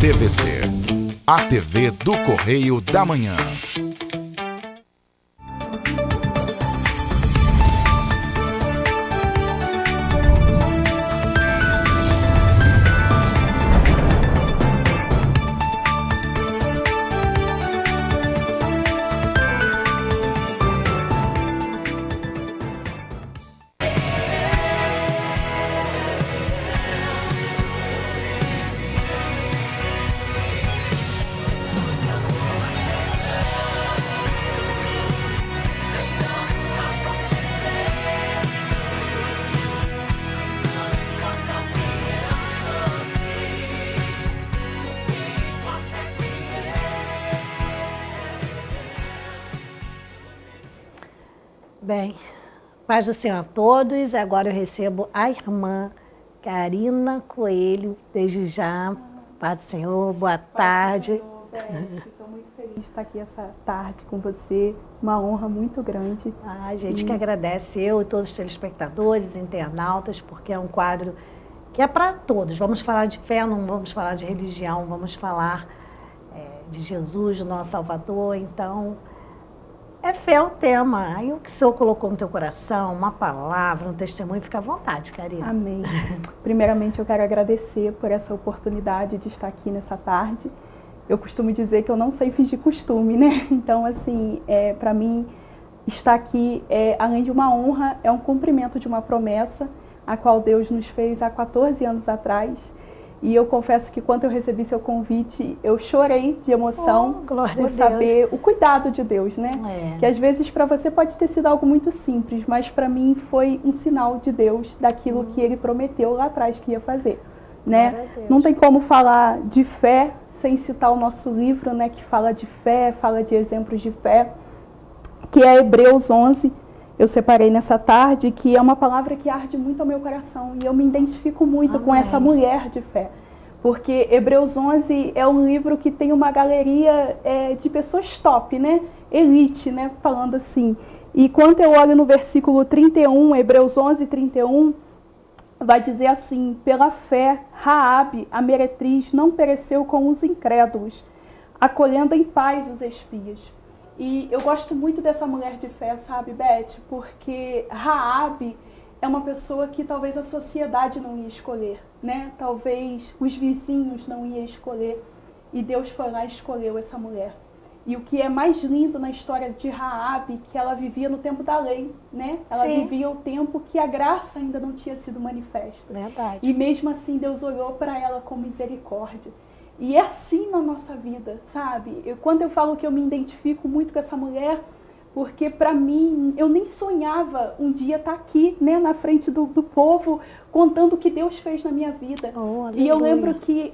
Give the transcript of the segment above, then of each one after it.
TVC, a TV do Correio da Manhã. Bem, paz do Senhor a todos. Agora eu recebo a irmã Karina Coelho, desde já. Paz do Senhor, boa tarde. Estou muito feliz de estar aqui essa tarde com você, uma honra muito grande. A gente que agradece, eu e todos os telespectadores, internautas, porque é um quadro que é para todos. Vamos falar de fé, não vamos falar de religião, vamos falar de Jesus, do nosso Salvador. Então, é fé o tema. Aí o que o Senhor colocou no teu coração, uma palavra, um testemunho, fica à vontade, Karina. Amém. Primeiramente, eu quero agradecer por essa oportunidade de estar aqui nessa tarde. Eu costumo dizer que eu não sei fingir costume, né? Então, assim, para mim, estar aqui, além de uma honra, é um cumprimento de uma promessa, a qual Deus nos fez há 14 anos atrás. E eu confesso que quando eu recebi seu convite, eu chorei de emoção por saber o cuidado de Deus, né? Que às vezes para você pode ter sido algo muito simples, mas para mim foi um sinal de Deus daquilo que Ele prometeu lá atrás que ia fazer, né? Não tem como falar de fé sem citar o nosso livro, né? Que fala de fé, fala de exemplos de fé, que é Hebreus 11. Eu separei nessa tarde, que é uma palavra que arde muito ao meu coração. E eu me identifico muito com essa mulher de fé. Porque Hebreus 11 é um livro que tem uma galeria de pessoas top, né? Elite, né? Falando assim. E quando eu olho no versículo 31, Hebreus 11, 31, vai dizer assim: pela fé, Raabe, a meretriz, não pereceu com os incrédulos, acolhendo em paz os espias. E eu gosto muito dessa mulher de fé, sabe, Beth? Porque Raabe é uma pessoa que talvez a sociedade não ia escolher, né? Talvez os vizinhos não iam escolher. E Deus foi lá e escolheu essa mulher. E o que é mais lindo na história de Raabe, que ela vivia no tempo da lei, né? Ela vivia o tempo que a graça ainda não tinha sido manifesta. Verdade. E mesmo assim Deus olhou para ela com misericórdia. E é assim na nossa vida, sabe? Quando eu falo que eu me identifico muito com essa mulher, porque para mim, eu nem sonhava um dia estar aqui, né, na frente do povo, contando o que Deus fez na minha vida. E eu lembro que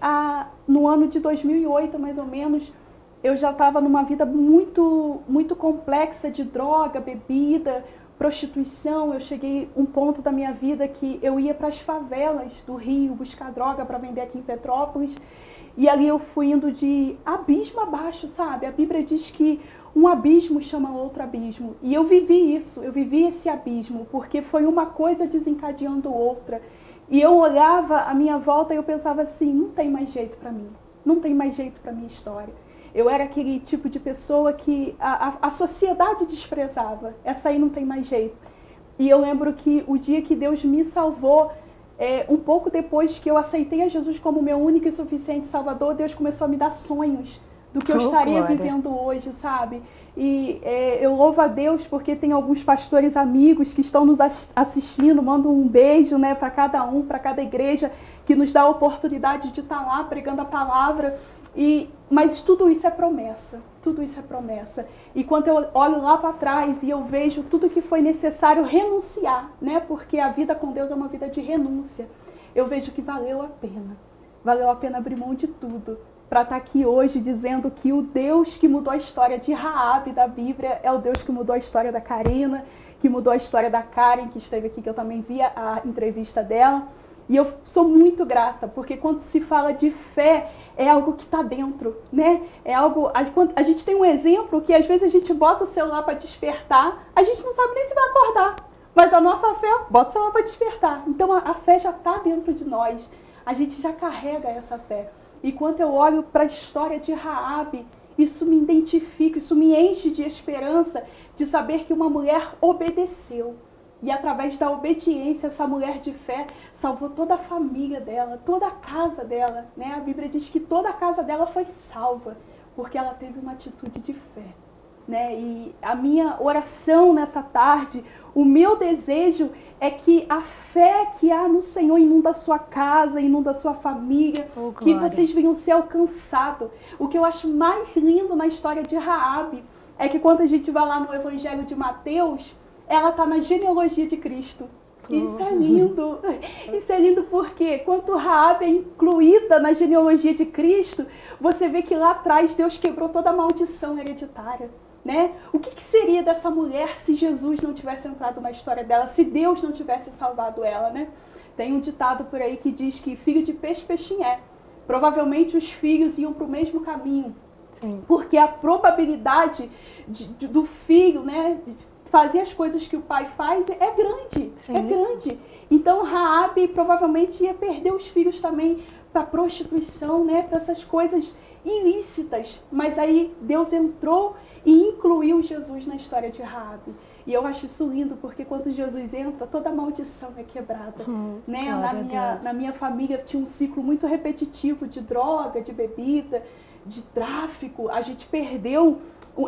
no ano de 2008, mais ou menos, eu já estava numa vida muito, muito complexa de droga, bebida, prostituição. Eu cheguei a um ponto da minha vida que eu ia para as favelas do Rio buscar droga para vender aqui em Petrópolis. E ali eu fui indo de abismo abaixo, sabe? A Bíblia diz que um abismo chama outro abismo. E eu vivi isso, eu vivi esse abismo, porque foi uma coisa desencadeando outra. E eu olhava à minha volta e eu pensava assim: não tem mais jeito para mim, não tem mais jeito para minha história. Eu era aquele tipo de pessoa que a sociedade desprezava. Essa aí não tem mais jeito. E eu lembro que o dia que Deus me salvou, um pouco depois que eu aceitei a Jesus como meu único e suficiente Salvador, Deus começou a me dar sonhos do que eu estaria vivendo hoje, sabe? E eu louvo a Deus porque tem alguns pastores amigos que estão nos assistindo. Mando um beijo, né, para cada um, para cada igreja, que nos dá a oportunidade de estar lá pregando a palavra. Mas tudo isso é promessa, tudo isso é promessa. E quando eu olho lá para trás e eu vejo tudo que foi necessário renunciar, né? Porque a vida com Deus é uma vida de renúncia. Eu vejo que valeu a pena abrir mão de tudo para estar aqui hoje dizendo que o Deus que mudou a história de Raabe da Bíblia é o Deus que mudou a história da Karina, que mudou a história da Karen, que esteve aqui, que eu também vi a entrevista dela. E eu sou muito grata, porque quando se fala de fé, é algo que está dentro, né? É algo. A gente tem um exemplo que às vezes a gente bota o celular para despertar, a gente não sabe nem se vai acordar. Mas a nossa fé, bota o celular para despertar. Então a fé já está dentro de nós. A gente já carrega essa fé. E quando eu olho para a história de Raabe, isso me identifica, isso me enche de esperança de saber que uma mulher obedeceu. E através da obediência, essa mulher de fé salvou toda a família dela, toda a casa dela, né? A Bíblia diz que toda a casa dela foi salva, porque ela teve uma atitude de fé, né? E a minha oração nessa tarde, o meu desejo é que a fé que há no Senhor inunda a sua casa, inunda a sua família, que vocês venham ser alcançados. O que eu acho mais lindo na história de Raabe é que quando a gente vai lá no Evangelho de Mateus, ela está na genealogia de Cristo. Isso é lindo. Isso é lindo porque quando Raabe é incluída na genealogia de Cristo, você vê que lá atrás Deus quebrou toda a maldição hereditária. Né? O que seria dessa mulher se Jesus não tivesse entrado na história dela, se Deus não tivesse salvado ela, né? Tem um ditado por aí que diz que filho de peixe, peixinho é. Provavelmente os filhos iam para o mesmo caminho. Sim. Porque a probabilidade do filho, né, fazer as coisas que o pai faz é grande. Sim. É grande. Então Raabe provavelmente ia perder os filhos também para prostituição, né, para essas coisas ilícitas. Mas aí Deus entrou e incluiu Jesus na história de Raabe. E eu acho isso lindo, porque quando Jesus entra, toda maldição é quebrada. Né? Na minha família tinha um ciclo muito repetitivo de droga, de bebida, de tráfico. A gente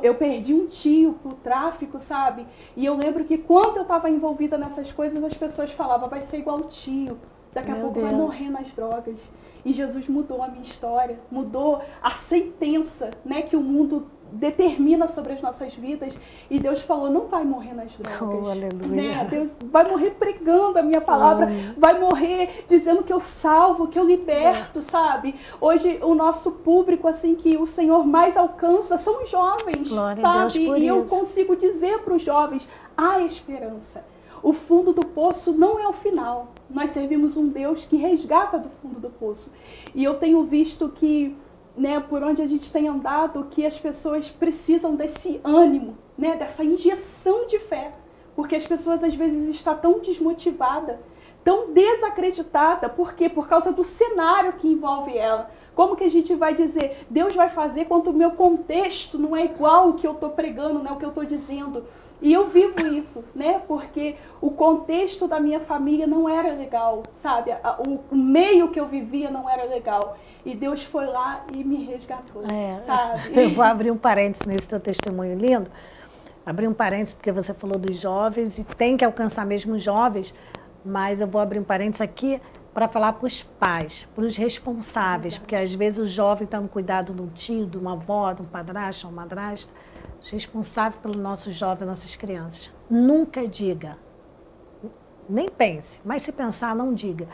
eu perdi um tio pro tráfico, sabe? E eu lembro que quando eu estava envolvida nessas coisas, as pessoas falavam, vai ser igual o tio, daqui a pouco vai morrer nas drogas. E Jesus mudou a minha história, mudou a sentença, né, que o mundo determina sobre as nossas vidas. E Deus falou, não vai morrer nas drogas. Né? Deus vai morrer pregando a minha palavra, vai morrer dizendo que eu salvo, que eu liberto, sabe? Hoje o nosso público, assim, que o Senhor mais alcança são os jovens, sabe? E eu consigo dizer para os jovens, há esperança. O fundo do poço não é o final. Nós servimos um Deus que resgata do fundo do poço. E eu tenho visto que, né, por onde a gente tem andado, que as pessoas precisam desse ânimo, né, dessa injeção de fé. Porque as pessoas às vezes estão tão desmotivadas, tão desacreditadas. Por quê? Por causa do cenário que envolve ela. Como que a gente vai dizer, Deus vai fazer quando o meu contexto não é igual ao que eu estou pregando, né, o que eu estou dizendo? E eu vivo isso, né? Porque o contexto da minha família não era legal, sabe? O meio que eu vivia não era legal. E Deus foi lá e me resgatou, sabe? Eu vou abrir um parênteses nesse teu testemunho lindo. Abrir um parênteses porque você falou dos jovens e tem que alcançar mesmo os jovens, mas eu vou abrir um parênteses aqui para falar para os pais, para os responsáveis, porque às vezes o jovem está no cuidado de um tio, de uma avó, de um padrasto, uma madrasta, responsável pelo nosso jovem, nossas crianças. Nunca diga, nem pense, mas se pensar, não diga.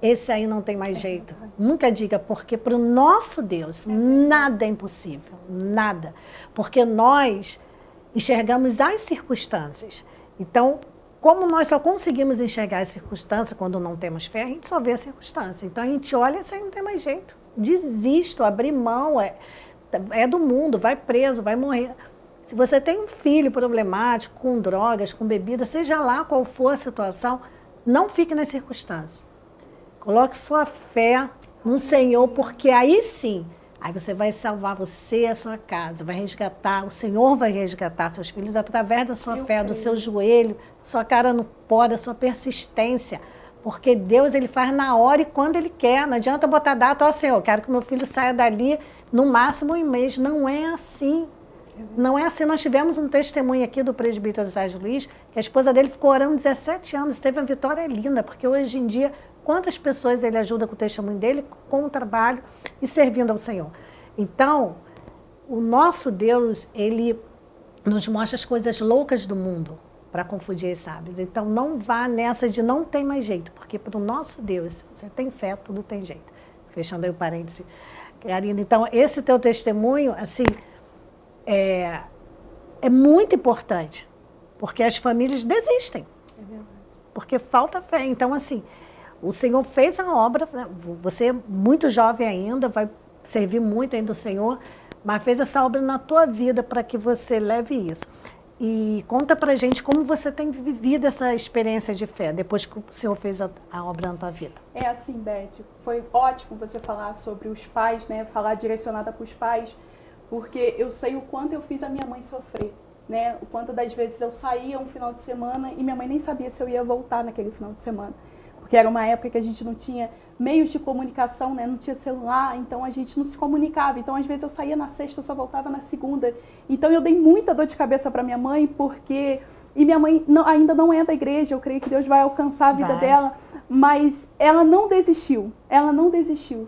Esse aí não tem mais jeito. Nunca diga, porque para o nosso Deus nada é impossível, nada. Porque nós enxergamos as circunstâncias. Então, como nós só conseguimos enxergar as circunstâncias quando não temos fé, a gente só vê a circunstância. Então a gente olha, isso aí não tem mais jeito. Desisto, abrir mão, é do mundo, vai preso, vai morrer. Se você tem um filho problemático, com drogas, com bebida, seja lá qual for a situação, não fique nas circunstâncias. Coloque sua fé no Senhor, porque aí sim, aí você vai salvar você e a sua casa, vai resgatar, o Senhor vai resgatar seus filhos através da sua fé, do seu joelho, sua cara no pó, da sua persistência. Porque Deus, Ele faz na hora e quando Ele quer. Não adianta botar data, ó Senhor, quero que meu filho saia dali no máximo um mês. Não é assim. Não é assim. Nós tivemos um testemunho aqui do presbítero Sérgio Luiz, que a esposa dele ficou orando 17 anos, teve uma vitória linda, porque hoje em dia, quantas pessoas ele ajuda com o testemunho dele, com o trabalho e servindo ao Senhor. Então, o nosso Deus, Ele nos mostra as coisas loucas do mundo para confundir os sábios. Então, não vá nessa de não tem mais jeito, porque para o nosso Deus, se você tem fé, tudo tem jeito. Fechando aí o parêntese, Karina. Então, esse teu testemunho, assim, é muito importante, porque as famílias desistem, porque falta fé. Então, assim, o Senhor fez a obra, né? Você é muito jovem ainda, vai servir muito ainda o Senhor, mas fez essa obra na tua vida para que você leve isso. E conta pra gente como você tem vivido essa experiência de fé, depois que o Senhor fez a obra na tua vida. É assim, Beth, foi ótimo você falar sobre os pais, né? Falar direcionada para os pais, porque eu sei o quanto eu fiz a minha mãe sofrer, né? O quanto das vezes eu saía um final de semana e minha mãe nem sabia se eu ia voltar naquele final de semana. Porque era uma época que a gente não tinha meios de comunicação, né? Não tinha celular, então a gente não se comunicava. Então, às vezes, eu saía na sexta, eu só voltava na segunda. Então, eu dei muita dor de cabeça para minha mãe, porque... E minha mãe ainda não é da igreja, eu creio que Deus vai alcançar a vida dela, mas ela não desistiu,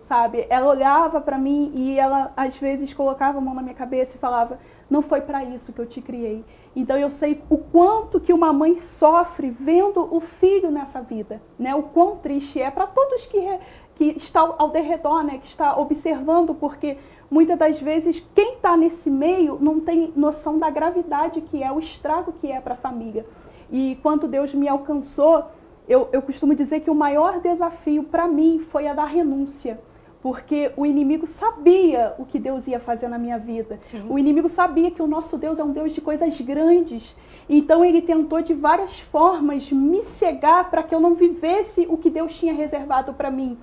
sabe? Ela olhava para mim e ela, às vezes, colocava a mão na minha cabeça e falava, não foi para isso que eu te criei. Então eu sei o quanto que uma mãe sofre vendo o filho nessa vida, né? O quão triste é para todos que estão ao derredor, né? Que está observando, porque muitas das vezes quem está nesse meio não tem noção da gravidade que é, o estrago que é para a família. E quando Deus me alcançou, eu costumo dizer que o maior desafio para mim foi a da renúncia. Porque o inimigo sabia o que Deus ia fazer na minha vida. Sim. O inimigo sabia que o nosso Deus é um Deus de coisas grandes. Então ele tentou de várias formas me cegar para que eu não vivesse o que Deus tinha reservado para mim.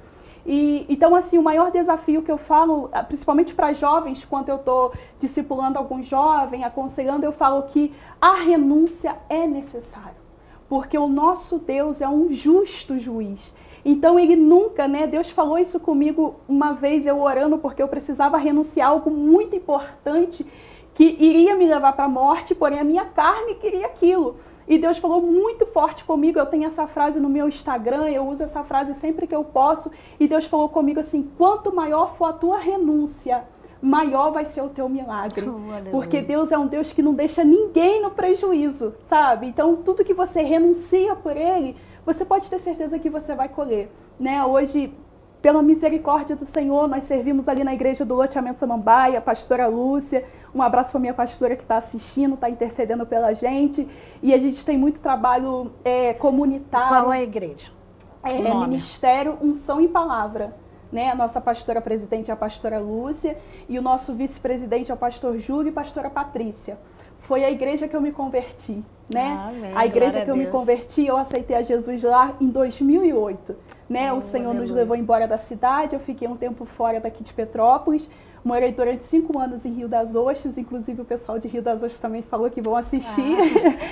Então, assim, o maior desafio que eu falo, principalmente para jovens, quando eu estou discipulando algum jovem, aconselhando, eu falo que a renúncia é necessária. Porque o nosso Deus é um justo juiz. Então ele nunca, né? Deus falou isso comigo uma vez eu orando porque eu precisava renunciar a algo muito importante que iria me levar para a morte, porém a minha carne queria aquilo. E Deus falou muito forte comigo, eu tenho essa frase no meu Instagram, eu uso essa frase sempre que eu posso, e Deus falou comigo assim, quanto maior for a tua renúncia, maior vai ser o teu milagre. Porque Deus é um Deus que não deixa ninguém no prejuízo, sabe? Então tudo que você renuncia por Ele, você pode ter certeza que você vai colher, né? Hoje, pela misericórdia do Senhor, nós servimos ali na igreja do Loteamento Samambaia, a pastora Lúcia, um abraço para a minha pastora que está assistindo, está intercedendo pela gente, e a gente tem muito trabalho comunitário. Qual é a igreja? Ministério Unção e Palavra, né? A nossa pastora presidente é a pastora Lúcia, e o nosso vice-presidente é o pastor Júlio e a pastora Patrícia. Foi a igreja que eu me converti, né? Amém. A igreja que eu me converti, eu aceitei a Jesus lá em 2008, né? O Senhor nos levou embora da cidade, eu fiquei um tempo fora daqui de Petrópolis, morei durante 5 anos em Rio das Ostras, inclusive o pessoal de Rio das Ostras também falou que vão assistir,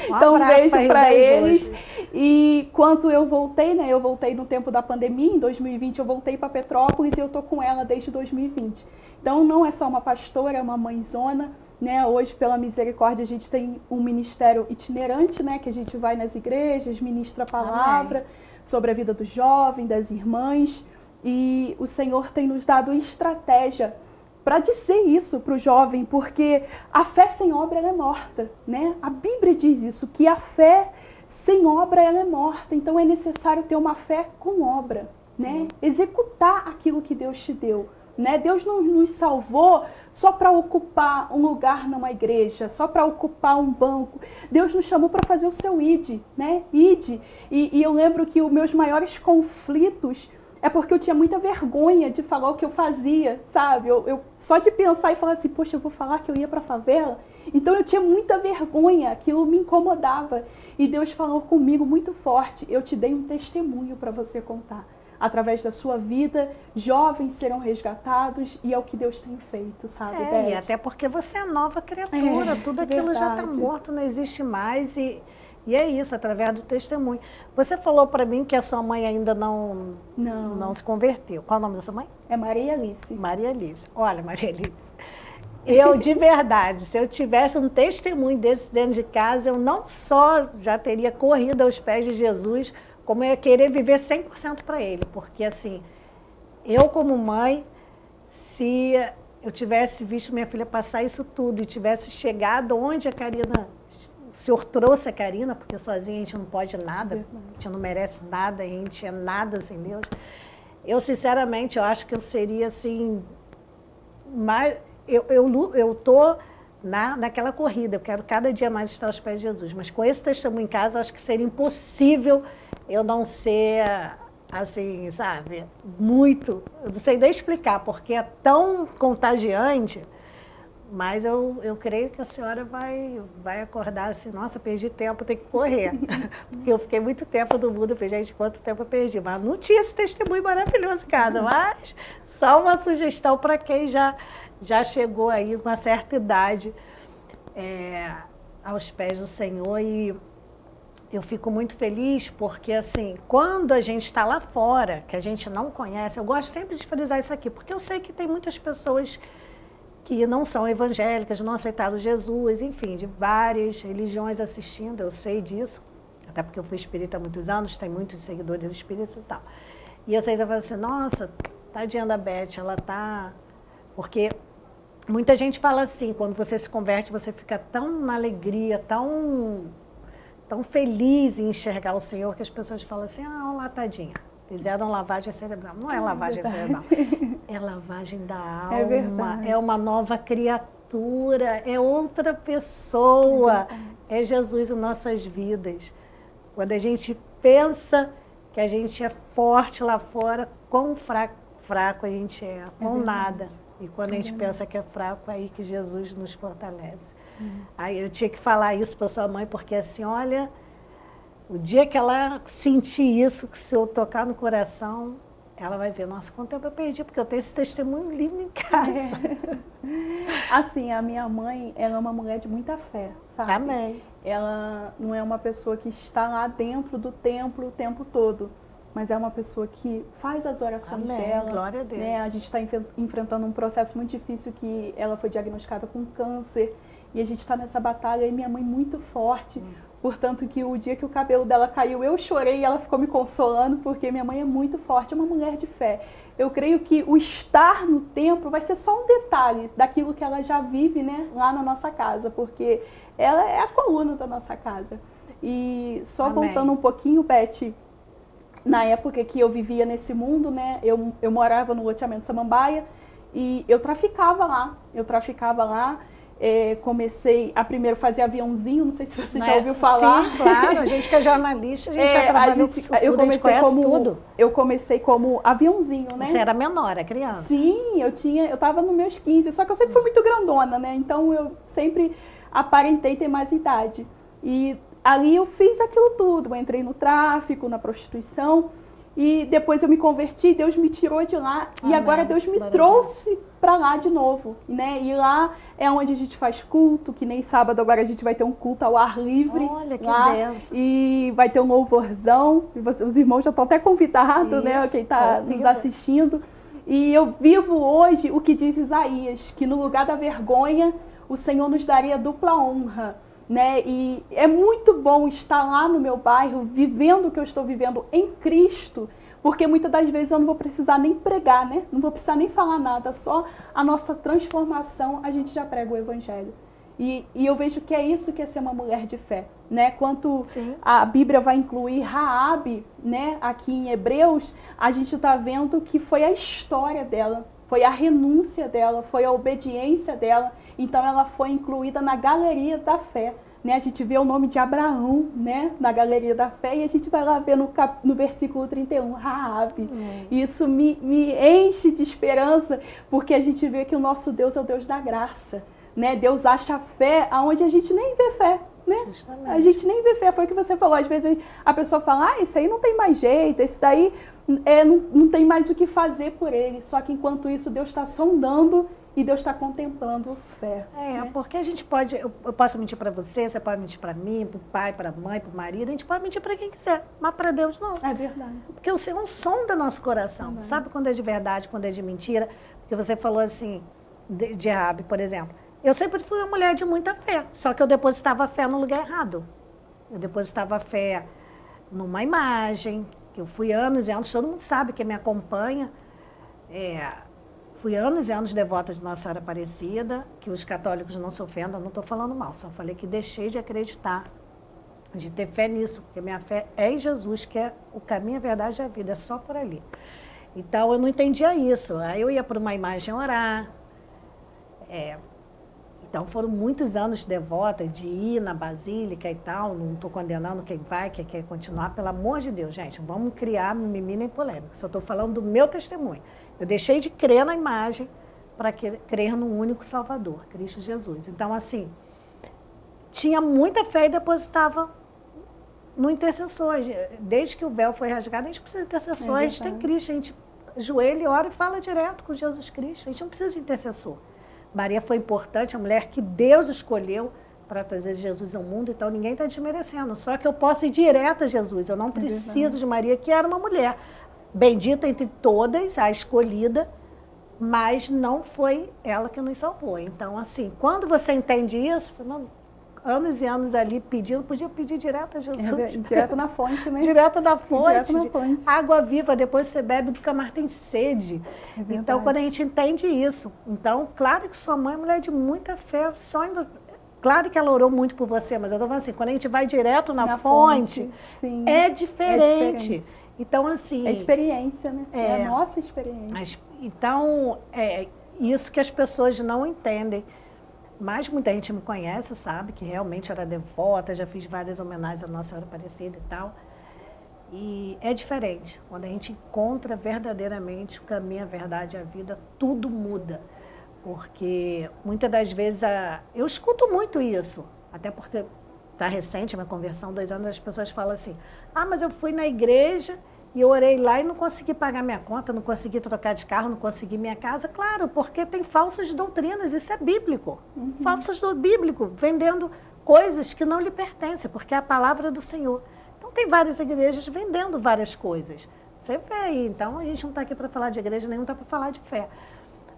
então um beijo para eles. E quando eu voltei, né? Eu voltei no tempo da pandemia, em 2020 eu voltei para Petrópolis e eu tô com ela desde 2020. Então não é só uma pastora, é uma mãezona, né? Hoje, pela misericórdia, a gente tem um ministério itinerante, né? Que a gente vai nas igrejas, ministra a palavra sobre a vida do jovem, das irmãs. E o Senhor tem nos dado estratégia para dizer isso para o jovem, porque a fé sem obra ela é morta, né? A Bíblia diz isso, que a fé sem obra ela é morta. Então é necessário ter uma fé com obra, né? Executar aquilo que Deus te deu. Né? Deus não nos salvou só para ocupar um lugar numa igreja, só para ocupar um banco. Deus nos chamou para fazer o seu ID, né? ID. E eu lembro que os meus maiores conflitos é porque eu tinha muita vergonha de falar o que eu fazia, sabe? Eu só de pensar e falar assim, poxa, eu vou falar que eu ia para a favela. Então eu tinha muita vergonha, aquilo me incomodava. E Deus falou comigo muito forte, eu te dei um testemunho para você contar. Através da sua vida, jovens serão resgatados e é o que Deus tem feito, sabe, Beth? E até porque você é nova criatura, tudo aquilo já está morto, não existe mais e é isso, através do testemunho. Você falou para mim que a sua mãe ainda não se converteu. Qual é o nome da sua mãe? É Maria Alice. Maria Alice. Olha, Maria Alice, eu de verdade, se eu tivesse um testemunho desse dentro de casa, eu não só já teria corrido aos pés de Jesus, como eu ia querer viver 100% para Ele. Porque, assim, eu como mãe, se eu tivesse visto minha filha passar isso tudo e tivesse chegado onde a Karina, o Senhor trouxe a Karina, porque sozinha a gente não pode nada, a gente não merece nada, a gente é nada sem Deus. Eu, sinceramente, eu acho que eu seria, assim, mais... Eu tô naquela corrida, eu quero cada dia mais estar aos pés de Jesus, mas com esse testemunho em casa, eu acho que seria impossível eu não ser, assim, sabe, muito, eu não sei nem explicar, porque é tão contagiante, Mas eu creio que a senhora vai acordar assim, nossa, perdi tempo, tem que correr. Porque eu fiquei muito tempo no mundo, eu falei, gente, quanto tempo eu perdi. Mas não tinha esse testemunho maravilhoso em casa. Mas só uma sugestão para quem já chegou aí com uma certa idade aos pés do Senhor. E eu fico muito feliz porque, assim, quando a gente está lá fora, que a gente não conhece, eu gosto sempre de frisar isso aqui, porque eu sei que tem muitas pessoas que não são evangélicas, não aceitaram Jesus, enfim, de várias religiões assistindo, eu sei disso, até porque eu fui espírita há muitos anos, tem muitos seguidores espíritas e tal. E eu sei que eu falo assim, nossa, tadinha da Beth, ela tá... Porque muita gente fala assim, quando você se converte, você fica tão na alegria, tão feliz em enxergar o Senhor, que as pessoas falam assim, olá, tadinha. Fizeram lavagem cerebral. Não é lavagem cerebral, é lavagem da alma, é uma nova criatura, é outra pessoa, é Jesus em nossas vidas. Quando a gente pensa que a gente é forte lá fora, quão fraco a gente é, quão nada. E quando a gente pensa que é fraco, é aí que Jesus nos fortalece. Aí eu tinha que falar isso para sua mãe, porque assim, olha... O dia que ela sentir isso, que se eu tocar no coração, ela vai ver, nossa, quanto tempo eu perdi, porque eu tenho esse testemunho lindo em casa. Assim, a minha mãe, ela é uma mulher de muita fé, sabe? Amém. Ela não é uma pessoa que está lá dentro do templo o tempo todo, mas é uma pessoa que faz as orações dela. Glória a Deus. Né? A gente está enfrentando um processo muito difícil, que ela foi diagnosticada com câncer, e a gente está nessa batalha, e minha mãe muito forte, portanto que o dia que o cabelo dela caiu, eu chorei e ela ficou me consolando, porque minha mãe é muito forte, é uma mulher de fé. Eu creio que o estar no templo vai ser só um detalhe daquilo que ela já vive, né, lá na nossa casa, porque ela é a coluna da nossa casa. E só voltando um pouquinho, Beth, na época que eu vivia nesse mundo, né, eu morava no loteamento Samambaia e eu traficava lá. Comecei a primeiro fazer aviãozinho, não sei se você já ouviu falar. Sim, claro, a gente que é jornalista, a gente já trabalhou com isso tudo, a gente conhece tudo. Eu comecei como aviãozinho, né? Você era menor, era criança? Sim, eu tava nos meus 15, só que eu sempre fui muito grandona, né? Então eu sempre aparentei ter mais idade. E ali eu fiz aquilo tudo, eu entrei no tráfico, na prostituição, e depois eu me converti, Deus me tirou de lá, e agora Deus me trouxe para lá de novo, né? E lá é onde a gente faz culto, que nem sábado agora a gente vai ter um culto ao ar livre. Olha, que lá, benção. E vai ter um louvorzão, e os irmãos já estão até convidados, né? Quem está nos assistindo. E eu vivo hoje o que diz Isaías, que no lugar da vergonha, o Senhor nos daria dupla honra. Né? E é muito bom estar lá no meu bairro, vivendo o que eu estou vivendo em Cristo, porque muitas das vezes eu não vou precisar nem pregar, né? Não vou precisar nem falar nada, só a nossa transformação a gente já prega o Evangelho. E eu vejo que é isso que é ser uma mulher de fé, né? Quanto a Bíblia vai incluir Raabe, né? Aqui em Hebreus, a gente está vendo que foi a história dela, foi a renúncia dela, foi a obediência dela. Então ela foi incluída na galeria da fé, né? A gente vê o nome de Abraão, né, na galeria da fé, e a gente vai lá ver no versículo 31, Raabe. Isso me enche de esperança, porque a gente vê que o nosso Deus é o Deus da graça, né? Deus acha fé aonde a gente nem vê fé, né? A gente nem vê fé, foi o que você falou. Às vezes a pessoa fala, isso aí não tem mais jeito, esse daí não tem mais o que fazer por ele. Só que enquanto isso Deus está sondando e Deus está contemplando fé. Né? Porque a gente pode, eu posso mentir para você pode mentir para mim, para o pai, para a mãe, para o marido, a gente pode mentir para quem quiser, mas para Deus não. É verdade. Porque o Senhor sonda nosso coração, sabe quando é de verdade, quando é de mentira. Porque você falou assim, de Raabe, por exemplo. Eu sempre fui uma mulher de muita fé, só que eu depositava fé no lugar errado. Eu depositava fé numa imagem, que eu fui anos e anos, todo mundo sabe que me acompanha, fui anos e anos devota de Nossa Senhora Aparecida, que os católicos não se ofendam, não estou falando mal, só falei que deixei de acreditar, de ter fé nisso, porque minha fé é em Jesus, que é o caminho, a verdade e a vida, é só por ali. Então eu não entendia isso, aí eu ia para uma imagem orar, então foram muitos anos devota, de ir na basílica e tal, não estou condenando quem vai, quem quer continuar, pelo amor de Deus, gente, vamos criar mimimi nem polêmica, só estou falando do meu testemunho. Eu deixei de crer na imagem, para crer no único Salvador, Cristo Jesus. Então, assim, tinha muita fé e depositava no intercessor. Desde que o véu foi rasgado, a gente precisa de intercessor. A gente tem Cristo, a gente ajoelha, ora e fala direto com Jesus Cristo. A gente não precisa de intercessor. Maria foi importante, a mulher que Deus escolheu para trazer Jesus ao mundo, então ninguém está desmerecendo. Só que eu posso ir direto a Jesus, eu não preciso de Maria, que era uma mulher bendita entre todas, a escolhida, mas não foi ela que nos salvou. Então, assim, quando você entende isso, anos e anos ali pedindo, podia pedir direto a Jesus. Direto na fonte, né? Direto da fonte. Direto na fonte. Água viva, depois você bebe, nunca mais tem sede. Então, quando a gente entende isso. Então, claro que sua mãe é mulher de muita fé, claro que ela orou muito por você, mas eu estou falando assim, quando a gente vai direto na fonte sim, é diferente. Então, assim... É experiência, né? É a nossa experiência. Então, é isso que as pessoas não entendem. Mas muita gente me conhece, sabe, que realmente era devota, já fiz várias homenagens à Nossa Senhora Aparecida e tal. E é diferente. Quando a gente encontra verdadeiramente o caminho, a verdade e a vida, tudo muda. Porque muitas das vezes, eu escuto muito isso, até porque está recente a minha conversão, 2 anos, as pessoas falam assim, mas eu fui na igreja e eu orei lá e não consegui pagar minha conta, não consegui trocar de carro, não consegui minha casa. Claro, porque tem falsas doutrinas, isso é bíblico. Falsas do bíblico, vendendo coisas que não lhe pertencem, porque é a palavra do Senhor. Então tem várias igrejas vendendo várias coisas. Você vê aí, então a gente não está aqui para falar de igreja nenhuma, está para falar de fé.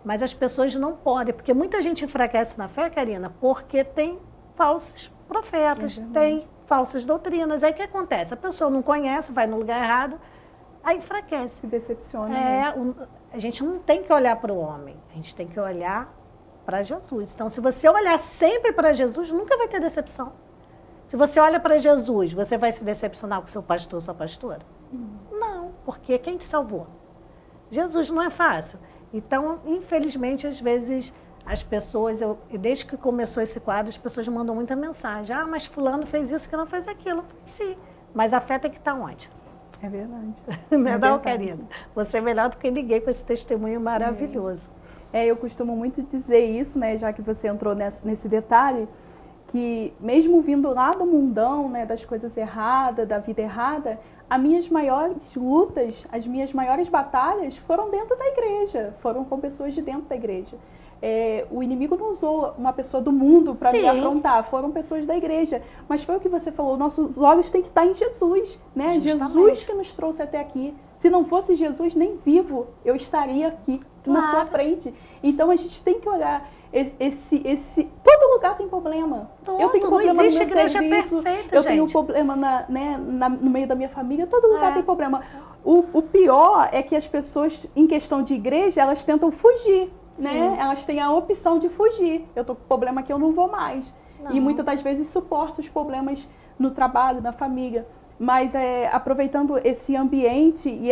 Mas as pessoas não podem, porque muita gente enfraquece na fé, Karina, porque tem falsos profetas, tem falsas doutrinas. Aí o que acontece? A pessoa não conhece, vai no lugar errado, aí enfraquece. Se decepciona. A gente não tem que olhar para o homem, a gente tem que olhar para Jesus. Então, se você olhar sempre para Jesus, nunca vai ter decepção. Se você olha para Jesus, você vai se decepcionar com seu pastor, sua pastora? Não, porque quem te salvou? Jesus. Não é fácil. Então, infelizmente, às vezes, as pessoas, desde que começou esse quadro, as pessoas mandam muita mensagem. Mas fulano fez isso, que não fez aquilo. Sim, mas a fé tem que estar onde? É verdade. Não é não, Karina? Você é melhor do que ninguém com esse testemunho maravilhoso. Eu costumo muito dizer isso, né, já que você entrou nesse detalhe, que mesmo vindo lá do mundão, né, das coisas erradas, da vida errada, as minhas maiores lutas, as minhas maiores batalhas foram dentro da igreja, foram com pessoas de dentro da igreja. O inimigo não usou uma pessoa do mundo para me afrontar, foram pessoas da igreja. Mas foi o que você falou, nossos olhos têm que estar em Jesus, né? Jesus que nos trouxe até aqui. Se não fosse Jesus, nem vivo eu estaria aqui na sua frente. Então a gente tem que olhar todo lugar tem problema. Eu tenho problema no meu serviço, eu tenho problema no meio da minha família, todo lugar tem problema. O pior é que as pessoas, em questão de igreja, elas tentam fugir. Né? Elas têm a opção de fugir. Eu estou com problema que eu não vou mais. E muitas das vezes suporto os problemas no trabalho, na família. Mas aproveitando esse ambiente e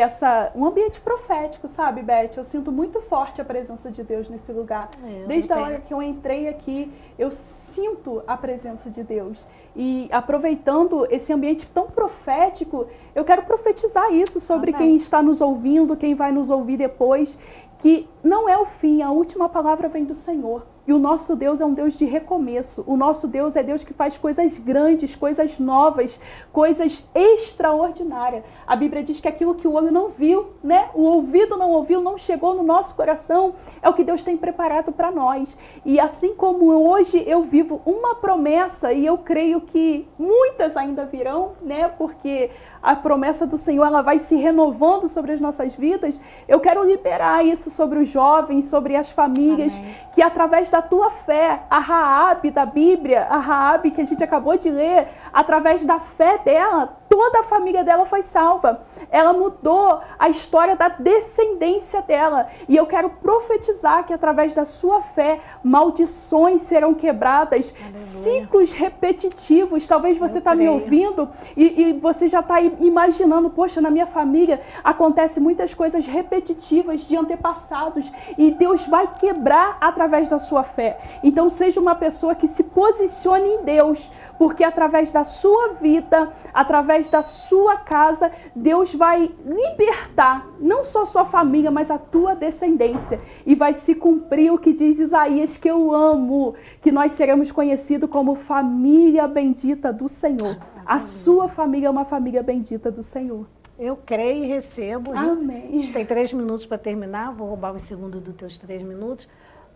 um ambiente profético, sabe, Beth? Eu sinto muito forte a presença de Deus nesse lugar. Desde a hora que eu entrei aqui, eu sinto a presença de Deus. E aproveitando esse ambiente tão profético, eu quero profetizar isso sobre quem está nos ouvindo, quem vai nos ouvir depois, que não é o fim, a última palavra vem do Senhor. E o nosso Deus é um Deus de recomeço. O nosso Deus é Deus que faz coisas grandes, coisas novas, coisas extraordinárias. A Bíblia diz que aquilo que o olho não viu, né? O ouvido não ouviu, não chegou no nosso coração, é o que Deus tem preparado para nós. E assim como hoje eu vivo uma promessa, e eu creio que muitas ainda virão, né? Porque a promessa do Senhor, ela vai se renovando sobre as nossas vidas. Eu quero liberar isso sobre os jovens, sobre as famílias, que através da tua fé, a Raabe da Bíblia, a Raabe que a gente acabou de ler, através da fé dela, toda a família dela foi salva. Ela mudou a história da descendência dela. E eu quero profetizar que através da sua fé, maldições serão quebradas, ciclos repetitivos. Talvez você está me ouvindo e você já está imaginando, poxa, na minha família acontece muitas coisas repetitivas de antepassados e Deus vai quebrar através da sua fé. Então seja uma pessoa que se posicione em Deus, porque através da sua vida, através da sua casa, Deus vai libertar não só a sua família, mas a tua descendência. E vai se cumprir o que diz Isaías, que eu amo, que nós seremos conhecidos como família bendita do Senhor. A sua família é uma família bendita do Senhor. Eu creio e recebo. Amém. A gente tem 3 minutos para terminar, vou roubar um segundo dos teus 3 minutos,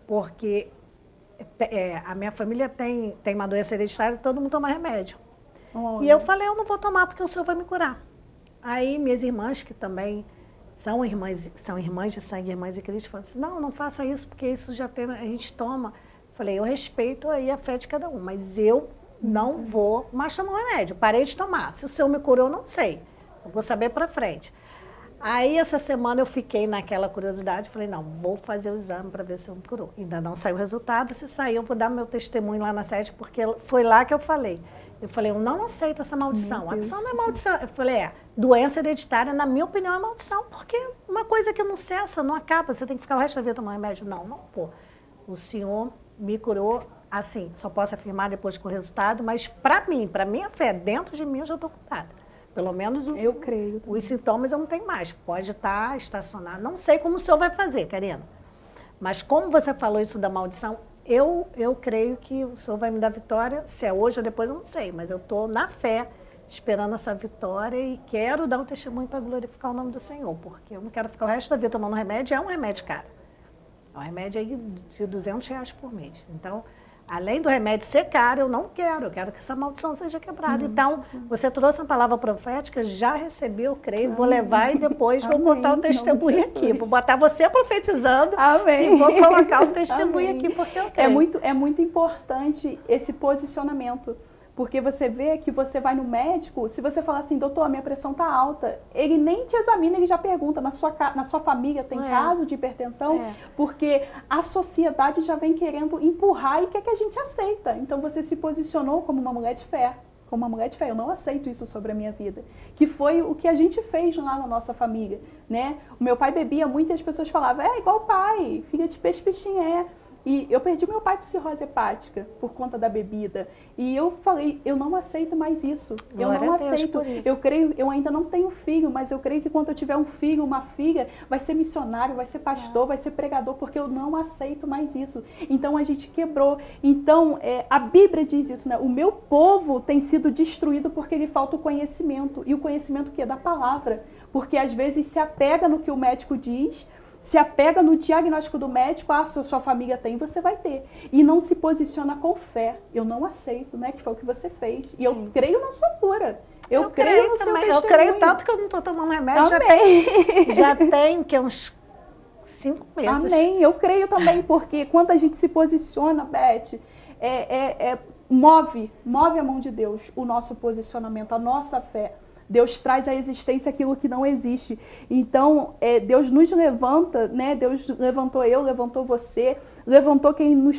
porque a minha família tem uma doença hereditária e todo mundo toma remédio. Olha. E eu falei, eu não vou tomar porque o Senhor vai me curar. Aí minhas irmãs, que também são irmãs de sangue, irmãs de Cristo, falaram assim, não faça isso, porque isso já tem, a gente toma. Falei, eu respeito aí a fé de cada um, mas eu não vou mais tomar um remédio. Parei de tomar. Se o Senhor me curou, eu não sei. Só vou saber para frente. Aí, essa semana, eu fiquei naquela curiosidade, falei, não, vou fazer o exame para ver se eu me curou. Ainda não saiu o resultado, se sair, eu vou dar meu testemunho lá na sede, porque foi lá que eu falei. Eu falei, eu não aceito essa maldição. A pessoa não é maldição. Eu falei, doença hereditária, na minha opinião, é maldição, porque uma coisa que não cessa, não acaba, você tem que ficar o resto da vida tomando remédio. Não, pô. O Senhor me curou, assim, só posso afirmar depois com o resultado, mas para mim, para minha fé, dentro de mim, eu já estou curada. Pelo menos eu creio. Os sintomas eu não tenho mais. Pode estar estacionado. Não sei como o senhor vai fazer, Karina. Mas como você falou isso da maldição, eu creio que o senhor vai me dar vitória. Se é hoje ou depois, eu não sei. Mas eu estou na fé, esperando essa vitória e quero dar um testemunho para glorificar o nome do Senhor. Porque eu não quero ficar o resto da vida tomando remédio. É um remédio caro. É um remédio aí de R$200 por mês. Então, além do remédio ser caro, eu não quero. Eu quero que essa maldição seja quebrada. Então, você trouxe uma palavra profética, já recebi, eu creio, vou levar e depois vou botar o testemunho aqui. Vou botar você profetizando e vou colocar o testemunho aqui, porque eu creio. É muito importante esse posicionamento. Porque você vê que você vai no médico, se você falar assim, doutor, a minha pressão está alta, ele nem te examina, ele já pergunta, na sua família tem caso de hipertensão? Porque a sociedade já vem querendo empurrar e quer que a gente aceita. Então você se posicionou como uma mulher de fé. Como uma mulher de fé, eu não aceito isso sobre a minha vida. Que foi o que a gente fez lá na nossa família, né? O meu pai bebia muito e as pessoas falavam, igual o pai, filha de peixe, peixinho E eu perdi meu pai por cirrose hepática por conta da bebida. E eu falei, eu não aceito mais isso. Eu não aceito. Eu creio, eu ainda não tenho filho, mas eu creio que quando eu tiver um filho, uma filha, vai ser missionário, vai ser pastor, vai ser pregador, porque eu não aceito mais isso. Então a gente quebrou. Então a Bíblia diz isso, né? O meu povo tem sido destruído porque lhe falta o conhecimento. E o conhecimento que é da palavra. Porque às vezes se apega no que o médico diz, se apega no diagnóstico do médico, se a sua família tem, você vai ter. E não se posiciona com fé. Eu não aceito, né? Que foi o que você fez. E eu creio na sua cura. Eu creio no seu testemunho. Eu creio tanto que eu não estou tomando remédio. Já tem que uns 5 meses. Amém. Eu creio também, porque quando a gente se posiciona, Beth, move a mão de Deus, o nosso posicionamento, a nossa fé. Deus traz à existência aquilo que não existe. Então, Deus nos levanta, né? Deus levantou eu, levantou você, levantou quem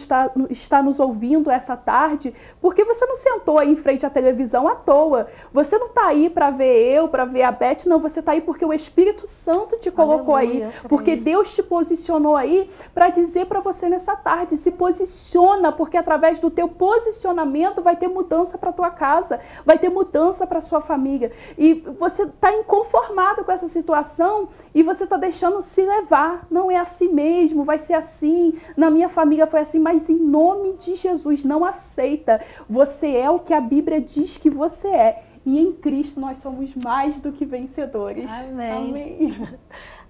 está nos ouvindo essa tarde, porque você não sentou aí em frente à televisão à toa. Você não está aí para ver eu, para ver a Beth, não. Você está aí porque o Espírito Santo te colocou aí, porque Deus te posicionou aí para dizer para você nessa tarde, se posiciona, porque através do teu posicionamento vai ter mudança para tua casa, vai ter mudança para sua família. E você está inconformado com essa situação e você está deixando se levar. Não é assim mesmo, vai ser assim. Na minha família foi assim, mas em nome de Jesus, não aceita. Você é o que a Bíblia diz que você é. E em Cristo nós somos mais do que vencedores. Amém. Amém.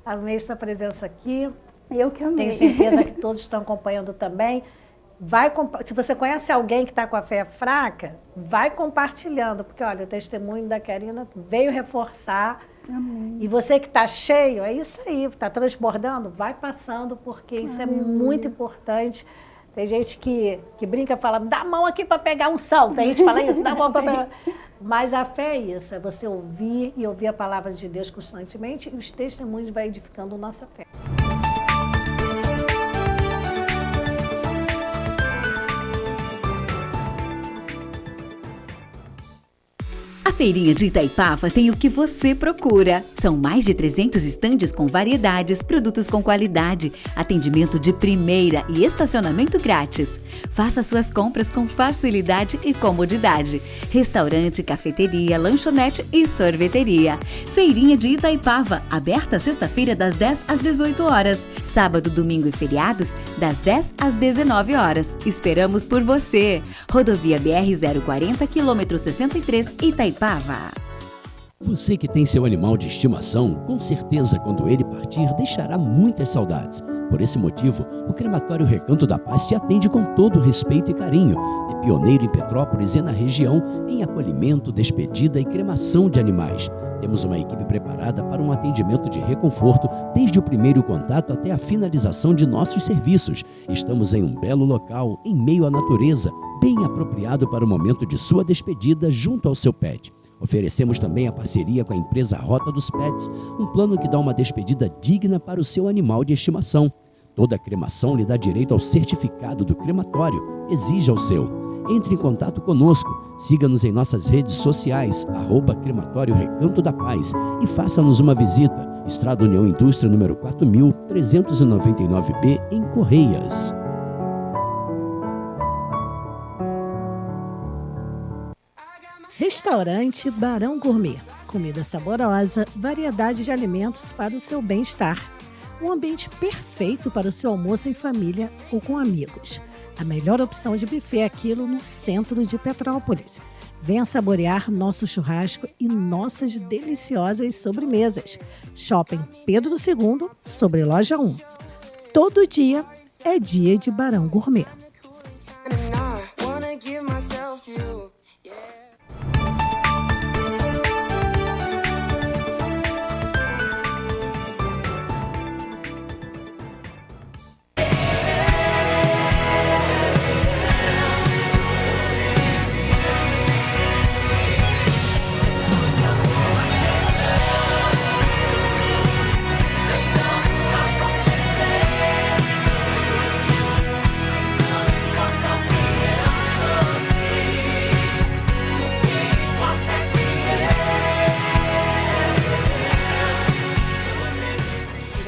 Amei sua presença aqui. Eu que amei. Tenho certeza que todos estão acompanhando também. Se você conhece alguém que está com a fé fraca, vai compartilhando, porque olha, o testemunho da Karina veio reforçar. Amém. E você que está cheio, é isso aí, está transbordando, vai passando, porque isso é muito importante. Tem gente que brinca e fala, dá a mão aqui para pegar unção. Tem gente que fala isso, dá a mão para pegar. Mas a fé é isso, é você ouvir e ouvir a palavra de Deus constantemente, e os testemunhos vão edificando a nossa fé. A feirinha de Itaipava tem o que você procura. São mais de 300 estandes com variedades, produtos com qualidade, atendimento de primeira e estacionamento grátis. Faça suas compras com facilidade e comodidade. Restaurante, cafeteria, lanchonete e sorveteria. Feirinha de Itaipava, aberta sexta-feira das 10 às 18 horas. Sábado, domingo e feriados, das 10 às 19 horas. Esperamos por você. Rodovia BR-040, quilômetro 63, Itaipava. Você que tem seu animal de estimação, com certeza quando ele partir deixará muitas saudades. Por esse motivo, o Crematório Recanto da Paz te atende com todo respeito e carinho. É pioneiro em Petrópolis e na região em acolhimento, despedida e cremação de animais. Temos uma equipe preparada para um atendimento de reconforto desde o primeiro contato até a finalização de nossos serviços. Estamos em um belo local, em meio à natureza, bem apropriado para o momento de sua despedida junto ao seu pet. Oferecemos também a parceria com a empresa Rota dos Pets, um plano que dá uma despedida digna para o seu animal de estimação. Toda cremação lhe dá direito ao certificado do crematório. Exija o seu. Entre em contato conosco, siga-nos em nossas redes sociais, @Crematório Recanto da Paz, e faça-nos uma visita. Estrada União Indústria, número 4399B, em Correias. Restaurante Barão Gourmet. Comida saborosa, variedade de alimentos para o seu bem-estar. Um ambiente perfeito para o seu almoço em família ou com amigos. A melhor opção de buffet é aquilo no centro de Petrópolis. Venha saborear nosso churrasco e nossas deliciosas sobremesas. Shopping Pedro II, sobre Loja 1. Todo dia é dia de Barão Gourmet.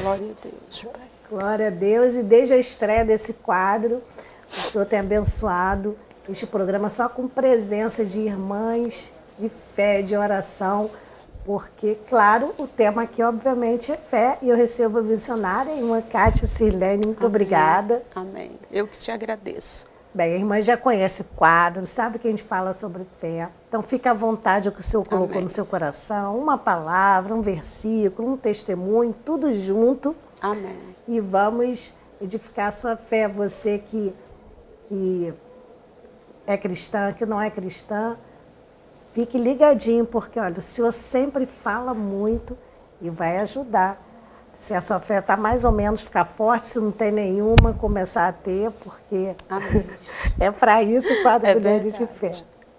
Glória a Deus, Pai. Glória a Deus. E desde a estreia desse quadro, o Senhor tem abençoado este programa só com presença de irmãs, de fé, de oração, porque, claro, o tema aqui, obviamente, é fé, e eu recebo a missionária, a irmã Kátia Sirlene, muito obrigada. Amém. Eu que te agradeço. Bem, a irmã já conhece o quadro, sabe que a gente fala sobre fé, então fica à vontade o que o Senhor colocou Amém. no seu coração, uma palavra, um versículo, um testemunho, tudo junto. Amém. E vamos edificar a sua fé, você que é cristã, que não é cristã, fique ligadinho, porque olha, o Senhor sempre fala muito e vai ajudar. Se a sua fé está mais ou menos, ficar forte, se não tem nenhuma, começar a ter, porque Amém. é para isso o quadro Mulheres de Fé.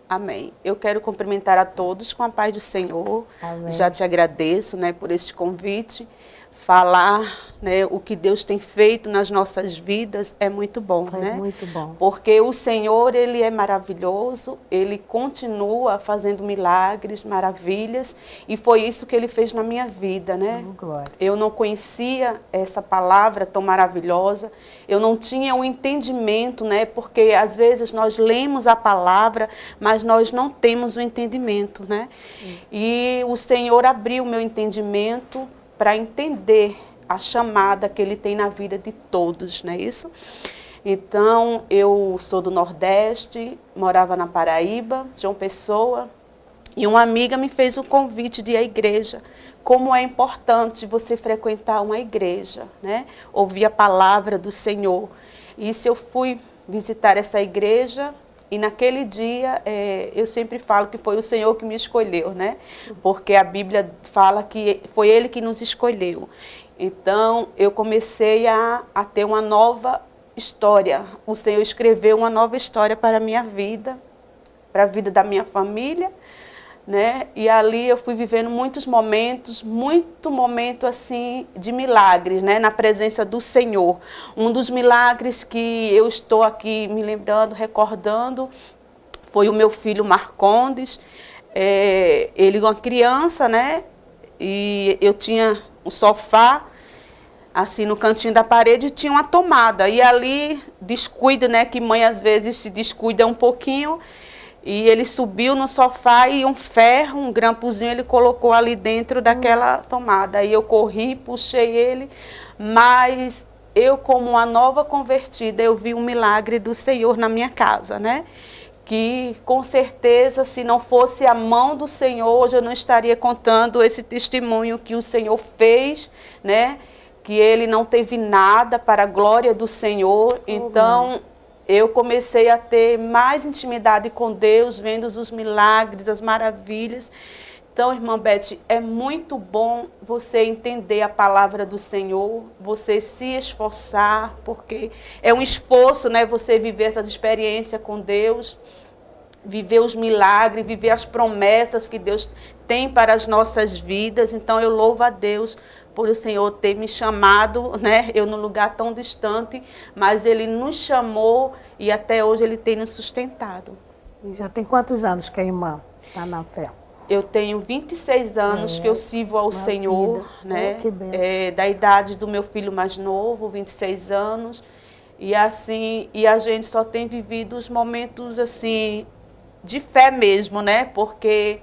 Amém. Eu quero cumprimentar a todos com a paz do Senhor. Amém. Já te agradeço, né, por este convite. Falar, né, o que Deus tem feito nas nossas vidas é muito bom, Foi né? muito bom. Porque o Senhor, Ele é maravilhoso, Ele continua fazendo milagres, maravilhas, e foi isso que Ele fez na minha vida, né? Glória. Eu não conhecia essa palavra tão maravilhosa, eu não tinha o entendimento, né? Porque às vezes nós lemos a palavra, mas nós não temos o entendimento, né? Sim. E o Senhor abriu o meu entendimento para entender a chamada que Ele tem na vida de todos, não é isso? Então, eu sou do Nordeste, morava na Paraíba, João Pessoa, e uma amiga me fez um convite de ir à igreja. Como é importante você frequentar uma igreja, né? Ouvir a palavra do Senhor. E isso eu fui visitar essa igreja. E naquele dia, eu sempre falo que foi o Senhor que me escolheu, né? Porque a Bíblia fala que foi Ele que nos escolheu. Então, eu comecei a ter uma nova história. O Senhor escreveu uma nova história para a minha vida, para a vida da minha família, né? E ali eu fui vivendo muitos momentos, muito momento assim de milagres, né? Na presença do Senhor. Um dos milagres que eu estou aqui me lembrando, recordando, foi o meu filho Marcondes. ele uma criança, né? E eu tinha um sofá, assim, no cantinho da parede, tinha uma tomada. E ali, descuida, né? Que mãe às vezes se descuida um pouquinho. E ele subiu no sofá e um ferro, um grampozinho, ele colocou ali dentro daquela tomada. Aí eu corri, puxei ele, mas eu, como uma nova convertida, eu vi um milagre do Senhor na minha casa, né? Que com certeza, se não fosse a mão do Senhor, hoje eu não estaria contando esse testemunho que o Senhor fez, né? Que ele não teve nada para a glória do Senhor. Então, eu comecei a ter mais intimidade com Deus, vendo os milagres, as maravilhas. Então, irmã Beth, é muito bom você entender a palavra do Senhor, você se esforçar, porque é um esforço, né? Você viver essa experiência com Deus, viver os milagres, viver as promessas que Deus tem para as nossas vidas. Então, eu louvo a Deus por o Senhor ter me chamado, né? Eu num lugar tão distante, mas Ele nos chamou e até hoje Ele tem nos sustentado. E já tem quantos anos que a irmã está na fé? Eu tenho 26 anos que eu sirvo ao Senhor, vida, né? Que bênção. Da idade do meu filho mais novo, 26 anos. E assim, e a gente só tem vivido os momentos assim de fé mesmo, né? Porque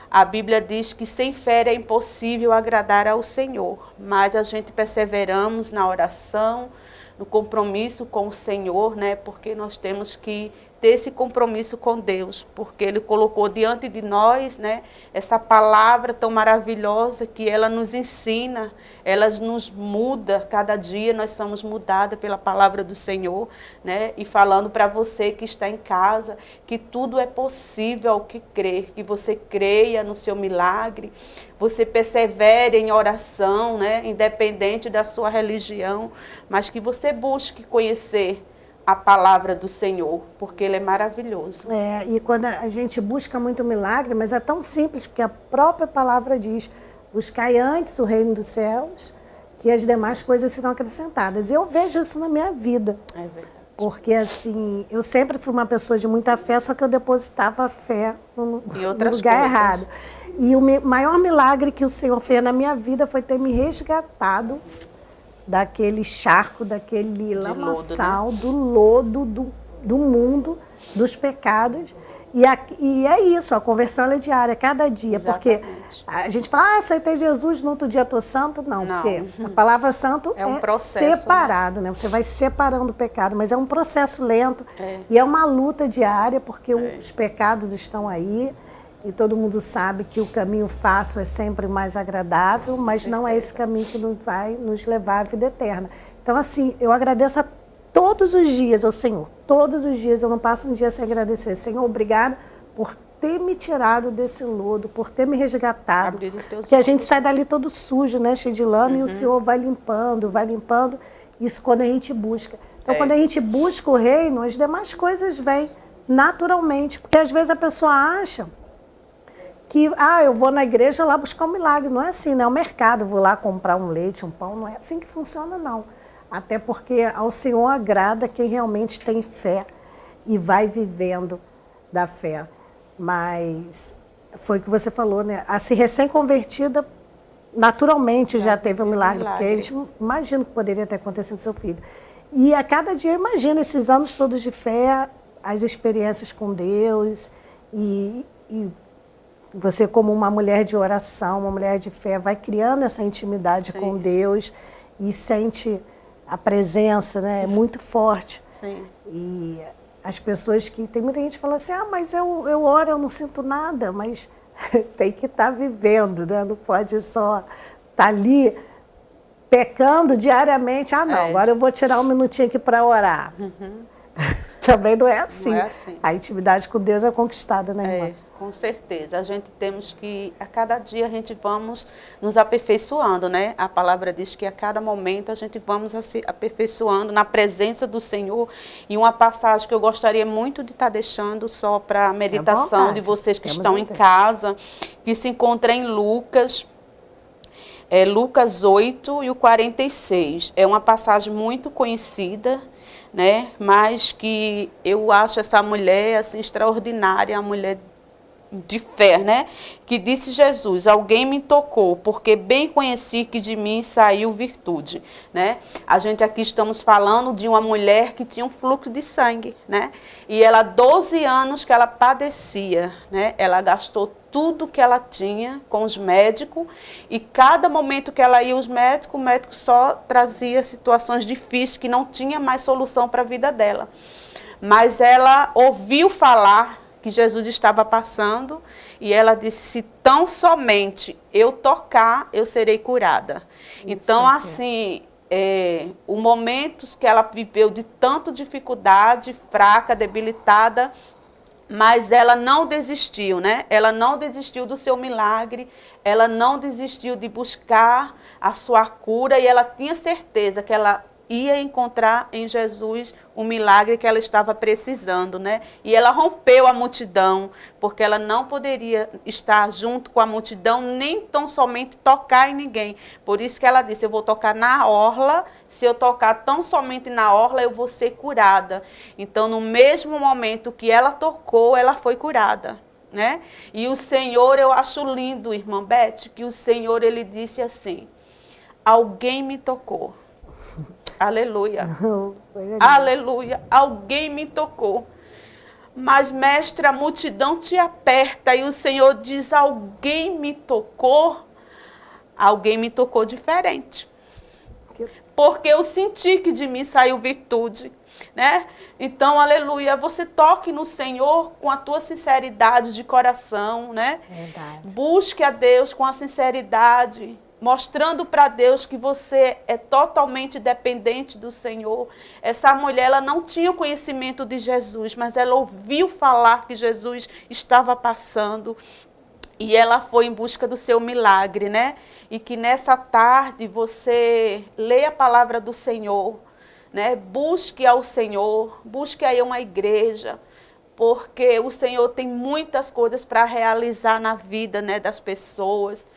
a Bíblia diz que sem fé é impossível agradar ao Senhor, mas a gente perseveramos na oração, no compromisso com o Senhor, né? Porque nós temos que ter esse compromisso com Deus, porque Ele colocou diante de nós, né, essa palavra tão maravilhosa que ela nos ensina, ela nos muda, cada dia nós somos mudadas pela palavra do Senhor, né, e falando para você que está em casa, que tudo é possível ao que crer, que você creia no seu milagre, você persevere em oração, né, independente da sua religião, mas que você busque conhecer a palavra do Senhor, porque Ele é maravilhoso. E quando a gente busca muito milagre, mas é tão simples, porque a própria palavra diz, buscai antes o reino dos céus, que as demais coisas serão acrescentadas. E eu vejo isso na minha vida. É verdade. Porque, assim, eu sempre fui uma pessoa de muita fé, só que eu depositava a fé no lugar errado. E o maior milagre que o Senhor fez na minha vida foi ter me resgatado daquele charco, daquele lamaçal, lodo, né? Do lodo do mundo, dos pecados. E é isso, a conversão ela é diária, cada dia. Exatamente. Porque a gente fala, aceitei Jesus, no outro dia estou santo. Não, porque a palavra santo é um processo, separado, né? Você vai separando o pecado, mas é um processo lento e é uma luta diária, porque os pecados estão aí. E todo mundo sabe que o caminho fácil é sempre mais agradável, mas não é esse caminho que vai nos levar à vida eterna. Então, assim, eu agradeço a todos os dias ao Senhor. Todos os dias, eu não passo um dia sem agradecer. Senhor, obrigado por ter me tirado desse lodo, por ter me resgatado. Que a gente sai dali todo sujo, né, cheio de lama, e o Senhor vai limpando. Isso quando a gente busca. Então, quando a gente busca o reino, as demais coisas vêm naturalmente. Porque às vezes a pessoa acha que, eu vou na igreja lá buscar um milagre. Não é assim, não é o mercado, vou lá comprar um leite, um pão, não é assim que funciona, não. Até porque ao Senhor agrada quem realmente tem fé e vai vivendo da fé. Mas foi o que você falou, né? A se recém-convertida, naturalmente já teve um milagre, porque a gente imagina que poderia ter acontecido com seu filho. E a cada dia, imagina esses anos todos de fé, as experiências com Deus e você, como uma mulher de oração, uma mulher de fé, vai criando essa intimidade com Deus e sente a presença, né? É muito forte. Sim. E as pessoas que... Tem muita gente que fala assim, mas eu oro, eu não sinto nada, mas tem que estar vivendo, né? Não pode só estar ali pecando diariamente. Agora eu vou tirar um minutinho aqui para orar. Também não é assim. Não é assim. A intimidade com Deus é conquistada, né, irmã? Com certeza. A gente temos que, a cada dia a gente vamos nos aperfeiçoando, né? A palavra diz que a cada momento a gente vamos se aperfeiçoando na presença do Senhor. E uma passagem que eu gostaria muito de estar deixando só para a meditação de vocês que estão em casa, que se encontra em Lucas, Lucas 8 e o 46. É uma passagem muito conhecida, né? Mas que eu acho essa mulher assim extraordinária, a mulher de fé, né? Que disse Jesus: alguém me tocou, porque bem conheci que de mim saiu virtude, né? A gente aqui estamos falando de uma mulher que tinha um fluxo de sangue, né? E ela, 12 anos que ela padecia, né? Ela gastou tudo que ela tinha com os médicos, e cada momento que ela ia aos médicos, o médico só trazia situações difíceis, que não tinha mais solução para a vida dela. Mas ela ouviu falar que Jesus estava passando, e ela disse: se tão somente eu tocar, eu serei curada. Então, assim, os momentos que ela viveu de tanta dificuldade, fraca, debilitada, mas ela não desistiu, né? Ela não desistiu do seu milagre, ela não desistiu de buscar a sua cura, e ela tinha certeza que ela ia encontrar em Jesus o milagre que ela estava precisando, né? E ela rompeu a multidão, porque ela não poderia estar junto com a multidão, nem tão somente tocar em ninguém. Por isso que ela disse: eu vou tocar na orla, se eu tocar tão somente na orla, eu vou ser curada. Então, no mesmo momento que ela tocou, ela foi curada, né? E o Senhor, eu acho lindo, irmã Beth, que o Senhor, ele disse assim: alguém me tocou. Aleluia. Aleluia. Alguém me tocou. Mas, mestre, a multidão te aperta, e o Senhor diz: alguém me tocou. Alguém me tocou diferente. Porque eu senti que de mim saiu virtude, né? Então, aleluia, você toque no Senhor com a tua sinceridade de coração, né? Verdade. Busque a Deus com a sinceridade, mostrando para Deus que você é totalmente dependente do Senhor. Essa mulher, ela não tinha o conhecimento de Jesus, mas ela ouviu falar que Jesus estava passando, e ela foi em busca do seu milagre, né? E que nessa tarde você leia a palavra do Senhor, né? Busque ao Senhor, busque aí uma igreja, porque o Senhor tem muitas coisas para realizar na vida, né, das pessoas.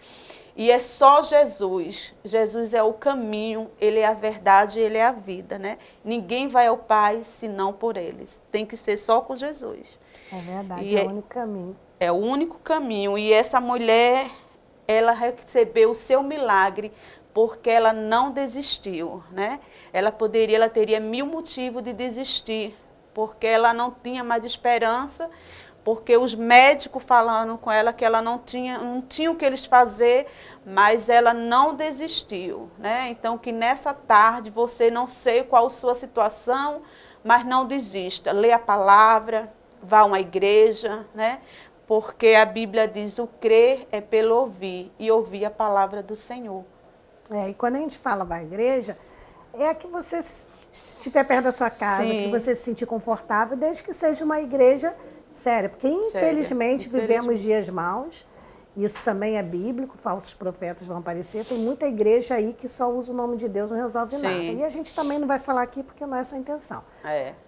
E é só Jesus. Jesus é o caminho, Ele é a verdade, Ele é a vida, né? Ninguém vai ao Pai senão por eles. Tem que ser só com Jesus. É verdade, E é o único caminho. É o único caminho. E essa mulher, ela recebeu o seu milagre porque ela não desistiu, né? Ela teria 1000 motivos de desistir, porque ela não tinha mais esperança, porque os médicos falaram com ela que ela não tinha o que eles fazer, mas ela não desistiu, né? Então, que nessa tarde, você, não sei qual a sua situação, mas não desista. Lê a palavra, vá a uma igreja, né? Porque a Bíblia diz: o crer é pelo ouvir, e ouvir a palavra do Senhor. E quando a gente fala da igreja, é a que você estiver perto da sua casa, Sim. que você se sentir confortável, desde que seja uma igreja séria. Porque, infelizmente, vivemos dias maus. Isso também é bíblico, falsos profetas vão aparecer. Tem muita igreja aí que só usa o nome de Deus, não resolve nada. E a gente também não vai falar aqui porque não é essa a intenção.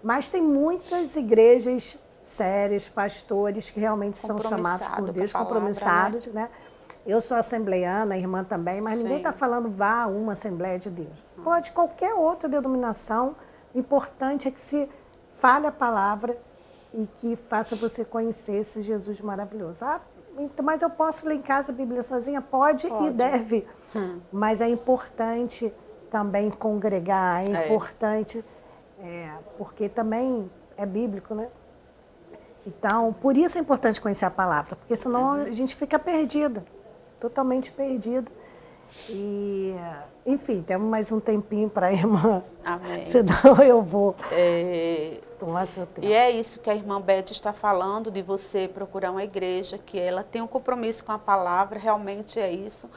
Mas tem muitas igrejas sérias, pastores que realmente são chamados por Deus, compromissados, né? Eu sou assembleiana, a irmã também, mas ninguém está falando vá a uma Assembleia de Deus. Pode qualquer outra denominação, o importante é que se fale a palavra e que faça você conhecer esse Jesus maravilhoso. Mas eu posso ler em casa a Bíblia sozinha? Pode. E deve. Mas é importante também congregar, é importante, porque também é bíblico, né? Então, por isso é importante conhecer a palavra, porque senão a gente fica perdida, totalmente perdida. E, enfim, temos mais um tempinho para a irmã. Amém. Senão eu vou tomar seu tempo. E é isso que a irmã Beth está falando, de você procurar uma igreja, que ela tem um compromisso com a palavra, realmente é isso.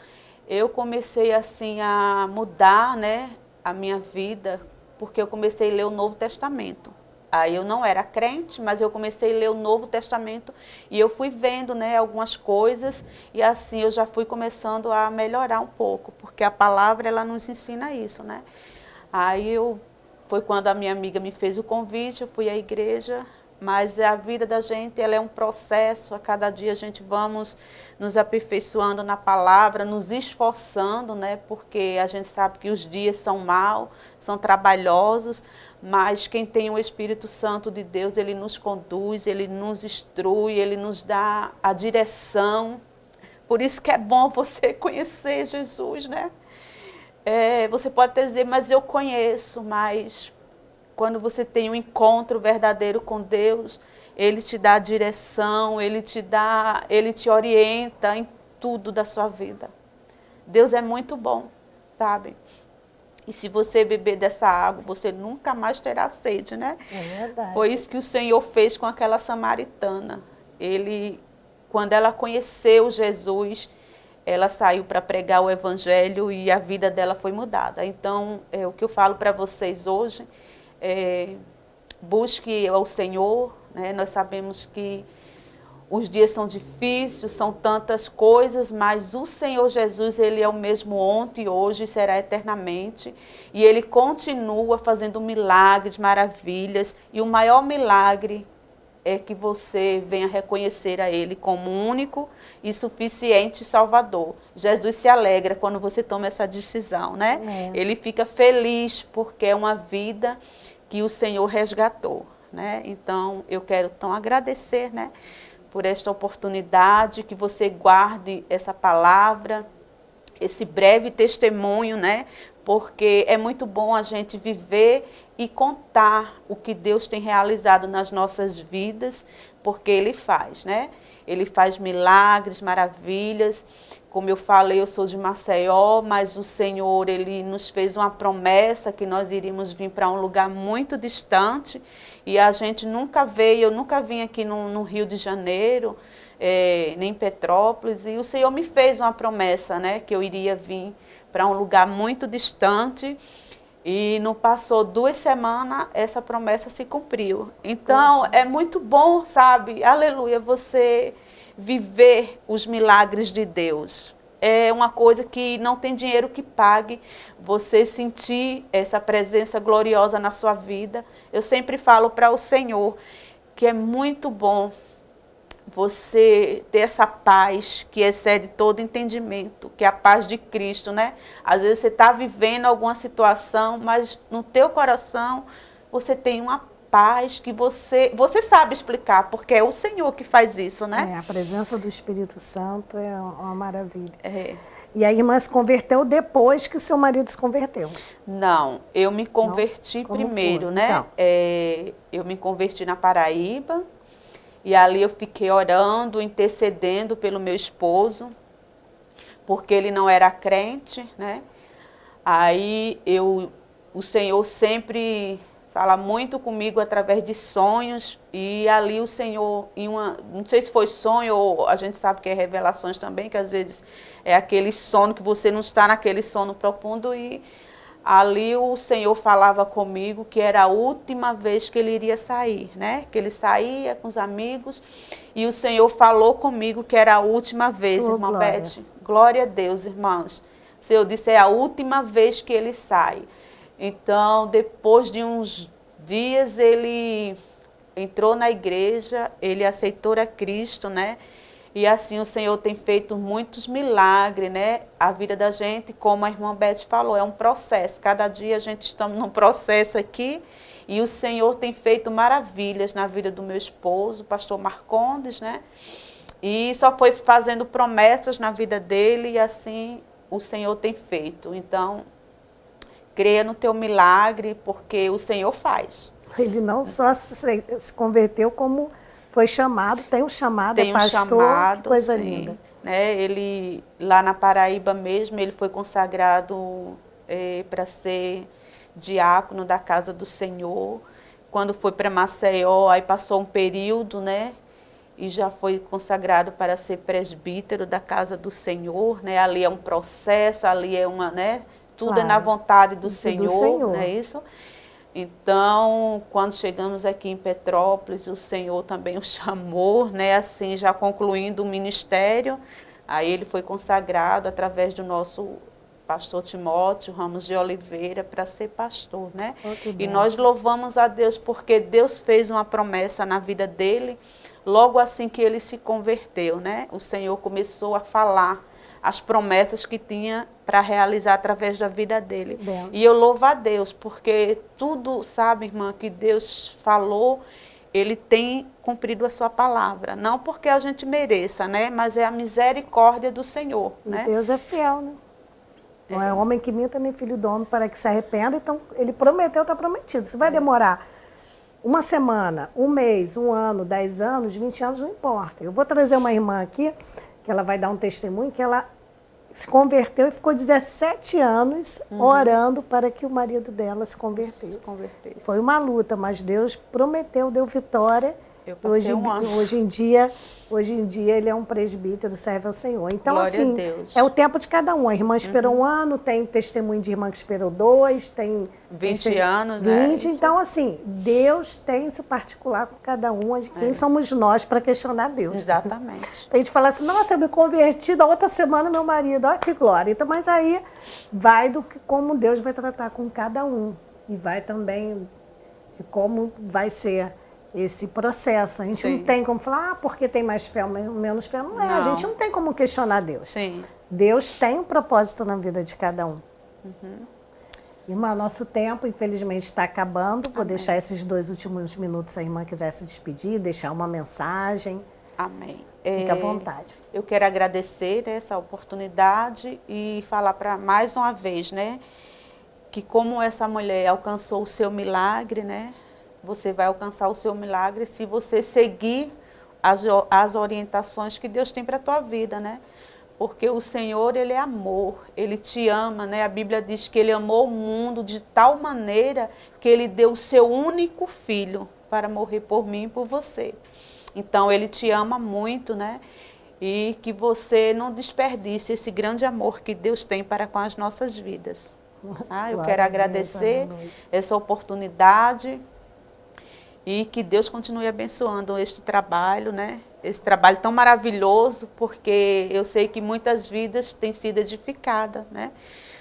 Eu comecei assim a mudar, né, a minha vida, porque eu comecei a ler o Novo Testamento. Aí eu não era crente, mas eu comecei a ler o Novo Testamento e eu fui vendo, né, algumas coisas, e assim eu já fui começando a melhorar um pouco, porque a palavra, ela nos ensina isso, né? Aí foi quando a minha amiga me fez o convite, eu fui à igreja, mas a vida da gente, ela é um processo, a cada dia a gente vamos nos aperfeiçoando na palavra, nos esforçando, né? Porque a gente sabe que os dias são maus, são trabalhosos, mas quem tem o Espírito Santo de Deus, ele nos conduz, ele nos instrui, ele nos dá a direção. Por isso que é bom você conhecer Jesus, né? Você pode até dizer, mas eu conheço, mas quando você tem um encontro verdadeiro com Deus, Ele te dá a direção, Ele te orienta em tudo da sua vida. Deus é muito bom, sabe? E se você beber dessa água, você nunca mais terá sede, né? É verdade. Foi isso que o Senhor fez com aquela samaritana. Quando ela conheceu Jesus, ela saiu para pregar o evangelho e a vida dela foi mudada. Então, o que eu falo para vocês hoje, busque ao Senhor, né? Nós sabemos que os dias são difíceis, são tantas coisas, mas o Senhor Jesus, Ele é o mesmo ontem, hoje e será eternamente. E Ele continua fazendo milagres, maravilhas. E o maior milagre é que você venha reconhecer a Ele como único e suficiente Salvador. Jesus se alegra quando você toma essa decisão, né? Ele fica feliz porque é uma vida que o Senhor resgatou, né? Então, eu quero tão agradecer, né, por esta oportunidade, que você guarde essa palavra, esse breve testemunho, né? Porque é muito bom a gente viver e contar o que Deus tem realizado nas nossas vidas, porque Ele faz, né? Ele faz milagres, maravilhas. Como eu falei, eu sou de Maceió, mas o Senhor, Ele nos fez uma promessa que nós iríamos vir para um lugar muito distante e a gente nunca veio, eu nunca vim aqui no Rio de Janeiro, nem em Petrópolis, e o Senhor me fez uma promessa, né, que eu iria vir para um lugar muito distante. E não passou 2 semanas, essa promessa se cumpriu. Então, é muito bom, sabe, aleluia, você viver os milagres de Deus. É uma coisa que não tem dinheiro que pague, você sentir essa presença gloriosa na sua vida. Eu sempre falo para o Senhor que é muito bom você ter essa paz que excede todo entendimento, que é a paz de Cristo, né? Às vezes você está vivendo alguma situação, mas no teu coração você tem uma paz que você sabe explicar, porque é o Senhor que faz isso, né? A presença do Espírito Santo é uma maravilha. E a irmã se converteu depois que o seu marido se converteu? Não, eu me converti primeiro, né? Então? Eu me converti na Paraíba. E ali eu fiquei orando, intercedendo pelo meu esposo, porque ele não era crente, né? Aí o Senhor sempre fala muito comigo através de sonhos, e ali o Senhor, não sei se foi sonho ou a gente sabe que é revelações também, que às vezes é aquele sono que você não está naquele sono profundo, e ali o Senhor falava comigo que era a última vez que ele iria sair, né? Que ele saía com os amigos e o Senhor falou comigo que era a última vez, irmã Beth. Glória a Deus, irmãos. O Senhor disse, é a última vez que ele sai. Então, depois de uns dias, ele entrou na igreja, ele aceitou a Cristo, né? E assim o Senhor tem feito muitos milagres, né? A vida da gente, como a irmã Beth falou, é um processo. Cada dia a gente está num processo aqui e o Senhor tem feito maravilhas na vida do meu esposo, o pastor Marcondes, né? E só foi fazendo promessas na vida dele e assim o Senhor tem feito. Então, creia no teu milagre, porque o Senhor faz. Ele não só se converteu, como foi chamado, tem um chamado, tem um pastor, chamado, que coisa sim, linda. Né? Ele, lá na Paraíba mesmo, ele foi consagrado para ser diácono da casa do Senhor. Quando foi para Maceió, aí passou um período, né? E já foi consagrado para ser presbítero da casa do Senhor, né? Ali é um processo, ali é uma, né? Tudo claro, é na vontade do Senhor, não é isso? Então, quando chegamos aqui em Petrópolis, o Senhor também o chamou, né? Assim, já concluindo o ministério, aí ele foi consagrado através do nosso pastor Timóteo Ramos de Oliveira para ser pastor, né? E nós louvamos a Deus porque Deus fez uma promessa na vida dele, logo assim que ele se converteu, né? O Senhor começou a falar as promessas que tinha para realizar através da vida dele. Bem. E eu louvo a Deus, porque tudo, sabe, irmã, que Deus falou, Ele tem cumprido a sua palavra. Não porque a gente mereça, né? Mas é a misericórdia do Senhor, E né? Deus é fiel, né? Não é homem que minta, nem filho do homem para que se arrependa. Então, ele prometeu, está prometido. Se vai demorar uma semana, um mês, um ano, 10 anos, 20 anos, não importa. Eu vou trazer uma irmã aqui, que ela vai dar um testemunho, que ela se converteu e ficou 17 anos orando para que o marido dela se convertesse. Se convertesse. Foi uma luta, mas Deus prometeu, deu vitória. Eu passei Hoje, um ano. hoje em dia ele é um presbítero, serve ao Senhor. Então, Glória assim, a Deus. é o tempo de cada um. A irmã esperou um ano, tem testemunho de irmã que esperou 2, tem 20 anos, né? 20. Isso. Então, assim, Deus tem esse particular com cada um. Quem somos nós para questionar Deus? Exatamente. A gente fala assim, nossa, eu me converti, da outra semana meu marido, olha que glória. Então, mas aí vai do que como Deus vai tratar com cada um. E vai também de como vai ser esse processo. A gente Sim. não tem como falar, porque tem mais fé ou menos fé. Não é, a Não. gente não tem como questionar Deus. Sim. Deus tem um propósito na vida de cada um. Irmã, nosso tempo, infelizmente, está acabando. Vou deixar esses 2 últimos minutos, se a irmã quiser se despedir, deixar uma mensagem. Amém. Fica à vontade. Eu quero agradecer, né, essa oportunidade e falar para mais uma vez, né, que como essa mulher alcançou o seu milagre, né, você vai alcançar o seu milagre se você seguir as orientações que Deus tem para a tua vida, né? Porque o Senhor, Ele é amor, Ele te ama, né? A Bíblia diz que Ele amou o mundo de tal maneira que Ele deu o seu único filho para morrer por mim e por você. Então, Ele te ama muito, né? E que você não desperdice esse grande amor que Deus tem para com as nossas vidas. Ah, eu Glória quero a Deus, agradecer aleluia. essa oportunidade e que Deus continue abençoando este trabalho, né? Esse trabalho tão maravilhoso, porque eu sei que muitas vidas têm sido edificadas, né?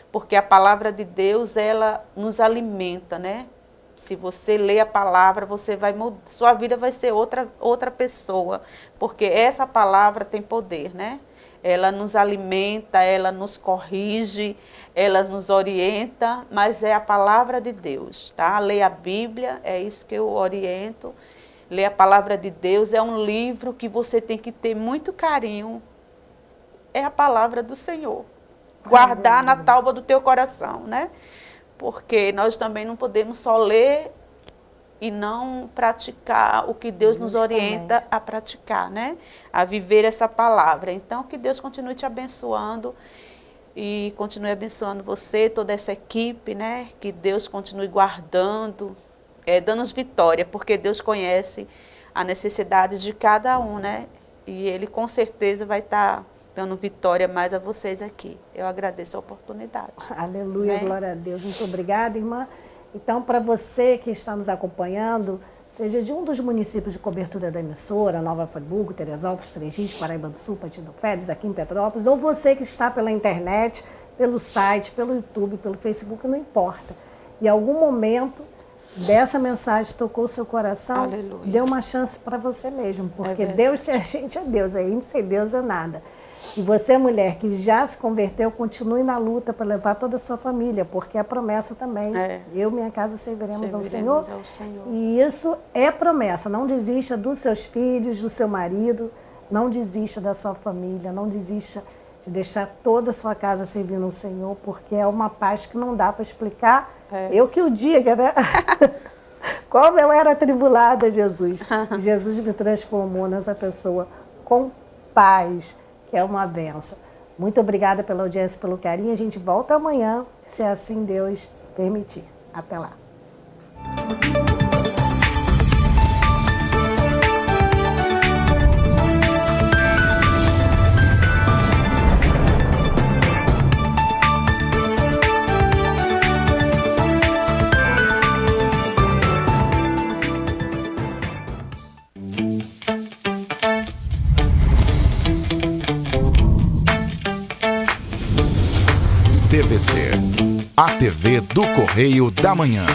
Porque a palavra de Deus, ela nos alimenta, né? Se você lê a palavra, você vai mudar, sua vida vai ser outra pessoa, porque essa palavra tem poder, né? Ela nos alimenta, ela nos corrige, ela nos orienta, mas é a palavra de Deus, tá? Ler a Bíblia, é isso que eu oriento. Ler a palavra de Deus é um livro que você tem que ter muito carinho. É a palavra do Senhor. Guardar na tábua do teu coração, né? Porque nós também não podemos só ler e não praticar o que Deus nos orienta a praticar, né? A viver essa palavra. Então, que Deus continue te abençoando e continue abençoando você, toda essa equipe, né? Que Deus continue guardando, dando-nos vitória, porque Deus conhece a necessidade de cada um, né? E Ele com certeza vai estar dando vitória mais a vocês aqui. Eu agradeço a oportunidade. Aleluia, Amém. glória a Deus. Muito obrigada, irmã. Então, para você que está nos acompanhando, seja de um dos municípios de cobertura da emissora, Nova Friburgo, Teresópolis, Três Rios, Paraíba do Sul, Patinho Férias, aqui em Petrópolis, ou você que está pela internet, pelo site, pelo YouTube, pelo Facebook, não importa. Em algum momento dessa mensagem tocou o seu coração, Aleluia. dê uma chance para você mesmo, porque verdade. Deus sem a gente é Deus, a gente sem Deus é nada. E você, mulher, que já se converteu, continue na luta para levar toda a sua família, porque é promessa também. Eu e minha casa serviremos ao Senhor. Serviremos ao Senhor. E isso é promessa. Não desista dos seus filhos, do seu marido, não desista da sua família, não desista de deixar toda a sua casa servindo ao Senhor, porque é uma paz que não dá para explicar. Eu que o diga, né? Como eu era atribulada, Jesus. Jesus me transformou nessa pessoa com paz, que é uma benção. Muito obrigada pela audiência, pelo carinho. A gente volta amanhã, se assim Deus permitir. Até lá. TVC, a TV do Correio da Manhã.